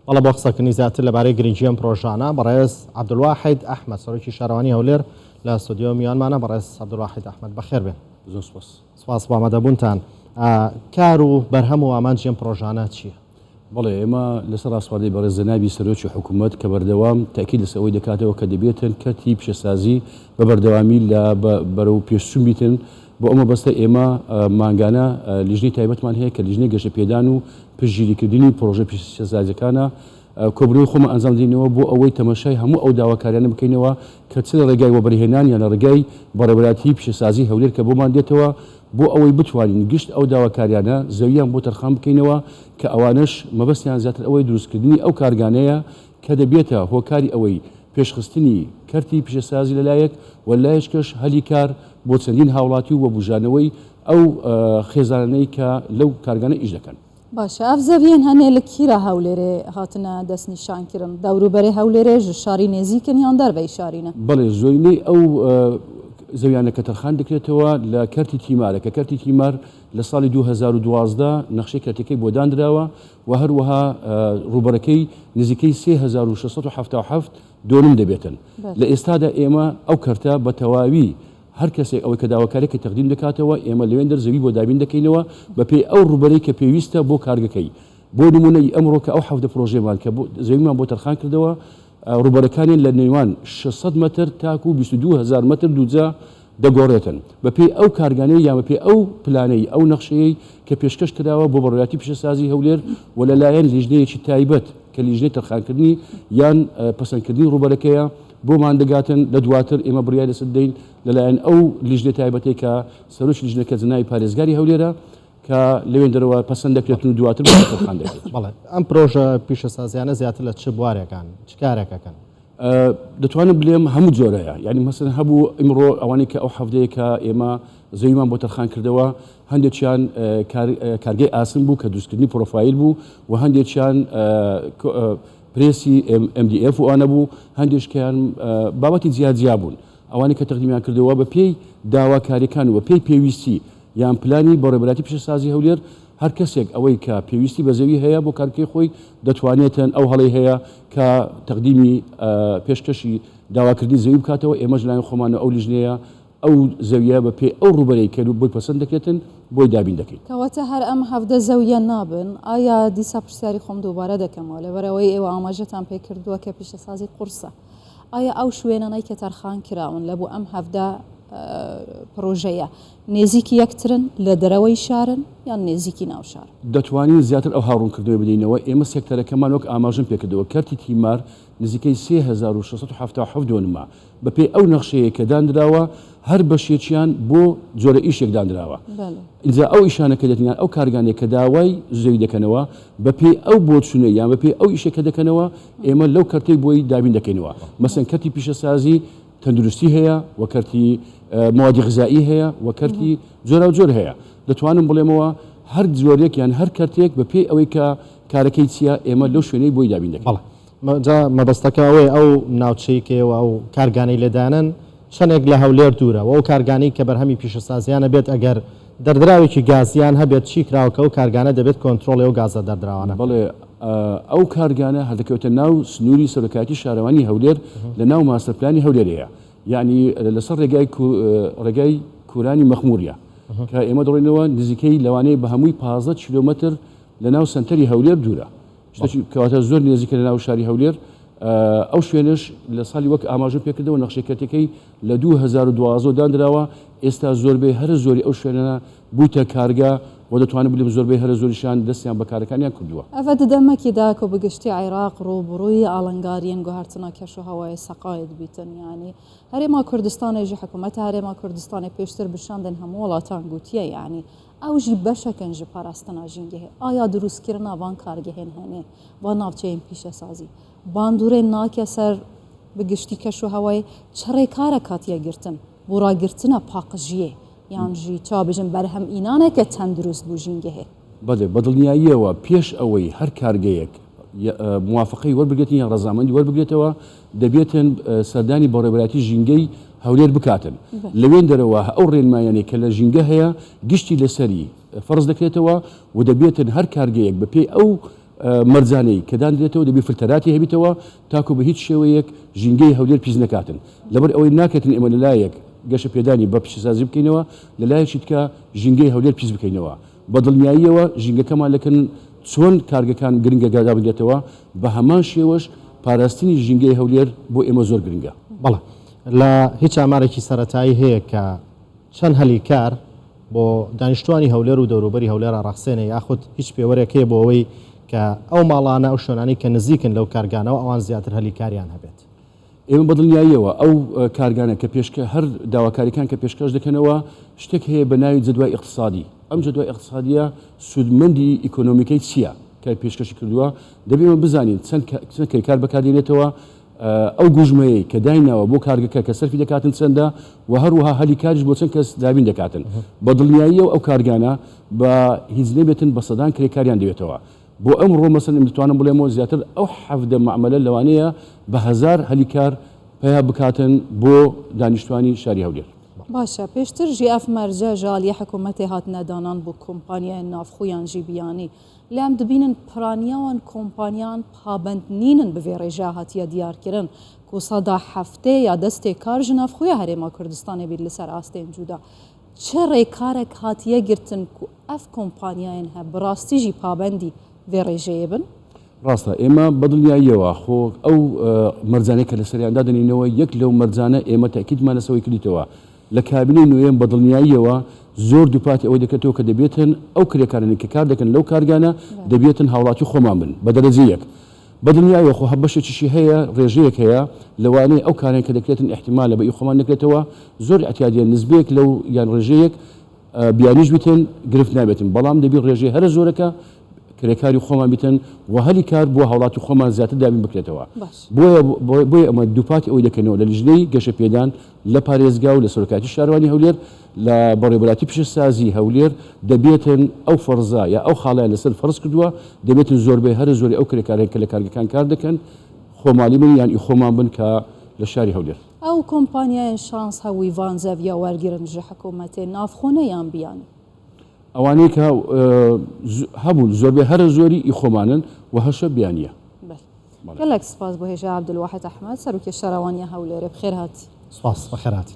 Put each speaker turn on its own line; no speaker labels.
والله بۆ قسەکردنی زیاتر لەبارەی گرنگی ئەم پرۆژانە بەڕێز عەبدولواحید ئەحمەد سەرۆکی شارەوانی هەولێر لە ستودیۆ میوانمانە. بەڕێز عەبدولواحید ئەحمەد بەخێر بێن.
زۆر سپاس.
سپاس بۆ ئامادەبوونتان. کار و بەرهەم و ئامانجی ئەم پرۆژانە چییە؟
بەڵێ ئێمە لەسەر ڕاستپاردەی بەڕێز جەنابی سەرۆکی حکوومەت کە بەردەوام تاکید لەسەر ئەوەی دەکاتەوە کە دەبێتن کەرتی پیشەسازی بە بەردەوامی لە بەرەو پێشچوون بیتن. بۆ ئەمە بەستە ئێمە مانگانە لیژنەی تایبەتمان هەیە کە لیژنەی گەشە پێدان و پشتگیریکردنی پرۆژە پیشەسازیەکانە کۆبنەوەی خۆمە ئەنجام دێنەوە بۆ ئەوەی تەماشای هەموو ئەو داواکاریانە بکەینەوە کە چ لە ڕێگای وەبەرهێنان یان لە ڕێگای بەڕێوەبەراتی پیشەسازی هەولێر کە بۆمان دێتەوە بۆ ئەوەی بتوانین گشت ئەو داواکاریانە زەویان بۆ تەرخان بکەینەوە کە ئەوانش مەبەستیان زیاتر ئەوەی دروستکردنی ئەو کارگانەیە کە دەبێتە هۆکاری ئەوەی پێشخستنی کەرتی پیشەسازی لەلایەک وەلایەشکەش هەلی کار بۆ چەندین هاوڵاتی و بەبوژانەوەی ئەو خێزانەی کە لەو کارگانە ئیش دەکەن.
باشە ئەف زەویەن هەنێ لە کیرە هەولێرێ هاتنە دەستنیشانکردن دەوروبەرێ هەولێرێ ژ شاری نێزیکن یان دەربەی شارینە؟
بەڵێ زۆرینەی ئەو زەویانە کە تەرخان دەکرێتەوە لە کەرتی تیمارە کە کەرتی تیمار لە ساڵی 2012 نەخشەی کەرتەکەی بۆ دانراوە و هەروەها ڕوبەرەکەی نزیکەی 3677 دۆنم دەبێتن. لە ئێستادا ئێمە ئەو کەرتە بە تەواوی هەر کەسێک ئەوەی کە داواکارێکی تەقدیم دەکاتەوە ئێمە لەوێن دەرزەوی بۆ دابین دەکەینەوە بە پێی ئەو ڕوبەرەی کە پێویستە بۆ کارگەکەی. بۆ نمونەی ئەمڕۆ کە ئەو حەوتە پرۆژێمان کە زەویمان بۆ تەرخان کردەوە ڕوبەرەکانیان لە نێوان 600 متر تاکو 22000 متر دووجا دەگۆڕێتن بە پێی ئەو کارگانەی یان بە پێی ئەو پلانەی ئەو نەخشەیەی کە پێشکەش کراوە بۆ بەڕێوەبەراتی پیشەسازی هەولێر و لەلایەن لیژنەیەکی تایبەت کە لیژنەی تەرخانکردنی یان پەسەندکردنی ڕوبەرەکەیە بۆمان دەگاتن لە دواتر ئێمە بڕیای لەسەر دەین لەلایەن ئەو لیژنەی تایبەتەی کە سەرۆکی لیژنەکە جەنابی پارێزگاری هەولێرە کە لەوێن دەرەوە پەسەند دەکرێتن و دواتر تەرخان دەکرێت.
بەڵێ ئەم پرۆژە پیشەسازیانە زیاتر لە چ بوارێکان چ کارێکەکەن؟
دەتوانم بڵێم هەموو جۆرەیە، یعنی مەسەن هەبوو ئیمڕۆ ئەوانەی کە ئەو هەفتەیە کە ئێمە زەویمان بۆ تەرخان کردەوە هەندێکیان کارگەی ئاسم بوو کە دروستکردنی پرۆفایل بوو و هەندێکیان پرێسی MDF وانە بوو، هەندێکیان بابەتی جیاجیا بوون. ئەوانەی کە تەقدیمیان کردەوە بە پێی داواکاریەکان و بە پێی پێویستی یان پلانی بەڕێوەبەراتی پیشەسازی هەولێر هەر کەسێک ئەوەی کە پێویستی بە زەوی هەیە بۆ کارکەی خۆی دەتوانێتن ئەو هەڵەی هەیە کە تەقدیمی پێشکەشی داواکردنی زەوی بکاتەوە. ئێمەش لایەن خۆمانە ئەو لیژنەیە ئەو زەویە بە پێی ئەو ڕوبەرەی کە بۆی پەسەند دەکرێتن بۆی دابین دەکەین.
کەواتە هەر ئەم هەفتە زەویە نابن. ئایا دیسا پرسیاری خۆم دووبارە دەکەمەوە لەبەرەوەی ئێوە ئاماژەتان پێ کردووە کە پیشەسازی قورسە، ئایا ئەو شوێنانەی کە تەرخان کراون لە بۆ ئەم هەفتە پرۆژەیە نێزیکی یەکترن لە دەرەوەی شارن یان نێزیکی ناو شار؟
دەتوانین زیاتر ئەو هاڕوونکردنەوەی بدەینەوە. ئێمە سێکتەرەکەمان وەک ئاماژەم پێکردەوە کەرتی تیمار نزیکەی 3677 دۆنمە بە پێی ئەو نەخشەیە کە دانراوە هەر بەشێکیان بۆ جۆرە ئیشێک دانراوە. اینجا ئەو ئیشانە کە دەتنیان ئەو کارگانێک کە داوای زەوی دەکەنەوە بە پێی ئەو بۆچوونە یان بە پێی ئەو ئیشێکە دەکەنەوە ئێمە لەو کەرتەی بۆی دابین دەکەینەوە. مەسەن کەرتی پیشەسازی تەندروستی هەیە و کەرتی موادی غذایی هەیە و کەرتی جۆرا و جۆر هەیە. دەتوانم بڵێمەوە هەر جۆرێک یان هەر کەرتێک بە پێی ئەوەی کە کارەکەی چیە ئێمە لەو شوێنەی بۆی دابین دەکەین.
مەبەستەکە ئەوەی ئەو ناوچەیەکەوە ئەو کارگانەی لێدانن چەندێک لە هەولێر دوورە و ئەو کارگانەی کە بەرهەمی پیشەسازیانە بێت ئەگەر دەردراوێکی گازیان هەبێت چی کراوەکە و کارگانە دەبێت کۆنتترۆڵی و گازە دەردراوانە.
بەڵێ ئەو کارگانە هەردەکەوتە ناو سنووری سەرۆکایەتی شارەوانی هەولێر لە ناو ماستەرپلانی هەولێرەیە، یعنی لەسەر ڕێگای کورانی مەخموریە کە ئێمە دەڕێنەوە نزیکەی لەوانەیە بە هەمووی 15 کیلۆمەتر لە ناو سنتەری هەولێر دوورە، کەواتە زۆر نێزیکە لە ناو شاری هەولێر. ئەو شوێنش لە ساڵی وەک ئاماژە پێکردەوە نەخشەکەتەکەی لە 2012 دانراوە. ئێستا زۆربەی هەر زۆری ئەو شوێنە بووتە کارگا و دەتوانم بڵێم زۆربەی هەر زۆریشان دەستیان بە کارەکانیان کردووە.
ئەvە دەمەکیدا کە بگشتی عێراق ڕوبڕووی ئاڵنگاریان گوهارتنە کەش و هەوای سەقاید بیتن، یعنی هەرێما کوردستانێژی حکوومەتە هەرێما کوردستانی پێشتر بشاندن هەموو وڵاتان گوتیە، یعنی ئەوژی بەشەکەن ji پاراستنا ژینگەهێ ئایا دروستکردنا وان کارگەهێن هەنێ وان ناوچەیەن پیشەسازی باندورێن ناکە سەر بگشتی کەش و هەوای چڕێ کارە کاتیەگرتن بۆ ڕاگرتنە پاقژیێ یانژی چابژن بەرهەم ئینانێکە چەند دروست بوو ژینگەهێ.
بەڵێ بەدڵنیاییەوە پێش ئەوەی هەر کارگەیەک موافقەی وەربگرێتین یان ڕەزامەندی وەربگرێتەوە دەبێتن سەردانی بەڕێوەبەراتی ژینگەی هەولێر بکاتن. لەوێن دەرەوە ئەو ڕێنمایانێک کە لە ژینگە هەیە گشتی لەسەری فەرز دەکرێتەوە و دەبێتن هەر کارگەیەک بە پێی ئەو مەرجانەی کە دانرێتەوە دەبێت فلتەراتی هەبێتەوە تاکو بە هیچ شێوەیەک ژینگەی هەولێر پیس نەکاتن لەبەر ئەوەی ناکەتن ئێمە لەلایەک گەشە پێدانی بە پیشەسازی بکەینەوە لەلایەکی تکە ژینگەی هەولێر پیس بکەینەوە بە دڵنیاییەوە ژینگەکەمان لەکەن چۆن کارگەکان گرنگە گادا بدێتەوە بە هەمان شێوەش پاراستنی ژینگەی هەولێر بۆ ئێمە زۆر گرنگە.
بەڵێ لە هیچ ئامارێکی سەرەتایی هەیە کە چەند هەلی کار بۆ دانیشتوانی هەولێر و دەوروبەری هەولێرە ڕاخسێنە یاخود هیچ پێوەرێک هەیە بۆ ئەوەی کە ئەو ماڵانە ئەو شوێنانی کە نزیکن لەو کارگانەوە ئەوان زیاتر هەلی کاریان هەبێت.
ئێمە بەدڵنیاییەوە ئەو کارگانە کە پێشکە هەر داواکاریەکان کە پێشکەش دەکەنەوە شتێک هەیە بە ناوی جەدوای اقتصادی ئەم جەدوای اقتصادیە سودمەندی ئیکۆنۆمیکەی چییە کە پێشکەشی کردووە دەبێمە بزانین چەند کار بەکاردێنێتەوە ئەو گوژمەیە کە داینەوە بۆ کارگەکە کە سەرفی دەکاتن چەندە و هەروەها هەلی کاریش بۆ چەند کەس دابین دەکاتن بە دڵنیاییەوە ئەو کارگانە بە هیچ نەبێتن بە سەدان کرێکاریان دەوێتەوە بۆ ئەمڕۆ مەسەن دەتوانم بڵێمەوە زیاتر ئەو حەفدە معاملە لەوانەیە بە هەزار هەلی کار پیا بکاتن بۆ دانیشتوانی شاری هەولێر.
باشە پێشتر ژیاف مەرجە ژالیە حکوومەتی هاتنەدانان بۆ کۆمپانیای نافخۆیان ژیبیانی لام دەبینن پرانیاوان کۆمپانیان پابند نینن بەvێ ڕێژە هاتیە دیارکردن کو سەدا هەفتێ یا دەستێ کار ژ نافخۆیە هەرێما کوردستانی بیت لەسەر ئاستێن جودا چه ڕێکارێک هاتیە گرتن کو ئەف کۆمپانیایان هە بڕاستیژی پابندی vێ ڕێژەیە بن؟
ڕاستە ئێمە بەدڵنیاییەوە خۆ ئەو مەرجانەی کە لە سەریاندا دەنینەوە یەک لەو مەرجانە ئێمە تاکیدمان لەسەوەی کردیتەوە لە کابینەی نوێم بەدڵنیاییەوە زۆر دووپاتی ئەوەی دەکەێتەوە کە دەبێتن ئەو کرێکارانی کە کار دەکەن لەو کارگانە دەبێتن هاوڵاتی خۆمان بن بە دەرەجەیەک بەدڵنیاییەوە خۆ بەشێکیشی هەیە ڕێژەیەک هەیە لەوانەیە ئەو کارێن کە دەکرێتن احتیمالە بە خۆمان نەکرێتەوە زۆر احتیاجیە نسبەیەک لەو یان ڕێژەیەک بیانیش بیتن گرفت نابێتن بەڵام دەبێت ڕێژەی هەرە زۆرەکە کرێکاری خۆمان بیتن و هەلی کار بۆ هاوڵاتی خۆمان زیاتر دابین بکرێتەوە بۆیە ئەمە دووپاتی ئەوەی دەکەنەوە لە لیژنەی گەشە پێدان لە پارێزگا و لە سەرۆکاتی شارەوانی هەولێر لە بەڕێوەبەراتی پیشەسازی هەولێر دەبێتن ئەو فەرزا یا ئەو خاڵیان لەسەر فەرز کردووە دەبێتن زۆربەی هەرە زۆری ئەو کرێکارێک کە لە کارگەکان کار دەکەن خۆمالی بن یان خۆمان بن کە لە شاری هەولێر
ئەو کۆمپانیایان شانس هەووی ڤانزەڤیا وەرگرن ژە حکوومەتێ نافخۆنە یان بیانی
ئەوانەی کە هەبوو زۆربەی هەرە زۆری ئیخۆمانن و هەشە بیانیە.
گەلێک سپاس بۆ هێژە عەبدولواحید ئەحمەد سەرۆکی شارەوانی هەولێرە بخێر هاتی.
سپاس بەخێر هاتی.